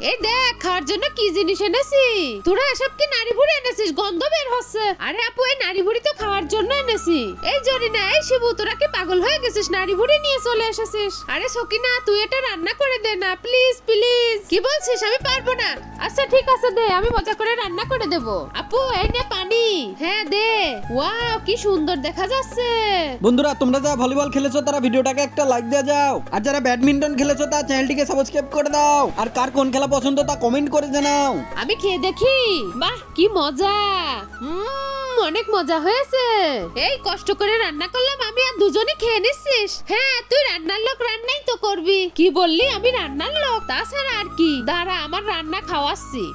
এই দেখ খাওয়ার জন্য কি জিনিস এনেছি। তোরা এসব কি নারী ভুড়ি এনেছিস? গন্ধ বের হচ্ছে। আরে আপু এই নারী ভুড়ি তো খাওয়ার জন্য এনেছি। এই জরিনা, এই শিবু, তোরা কি পাগল হয়ে গেছিস? নারী ভুড়ি নিয়ে চলে এসেছিস। আরে সকিনা, তুই এটা রান্না করে দে না প্লিজ প্লিজ। কি বলছিস? আমি পারবো না। আচ্ছা ঠিক আছে দে, আমি মজা করে রান্না করে দেব। আপু এই নে পানি। হ্যাঁ দে। ওয়াও কি সুন্দর দেখা যাচ্ছে। বন্ধুরা, তোমরা যারা ভলিবল খেলেছো তারা ভিডিওটাকে একটা লাইক দিয়ে যাও, আর যারা ব্যাডমিন্টন খেলেছো তারা চ্যানেলটিকে সাবস্ক্রাইব করে দাও, আর কার কোন খেলা পছন্দ তা কমেন্ট করে জানাও। আমি খেয়ে দেখি। বাহ কি মজা। অনেক মজা হয়েছে। এই কষ্ট করে রান্না করলাম আমি, আর দুজনে খেয়ে নিচ্ছিস। হ্যাঁ তুই রান্নার লোক, রান্নাই তো করবি। কি বললি? আমি রান্নার লোক? তাছাড়া আর কি। দাঁড়া আমার রান্না খাওয়াচ্ছি।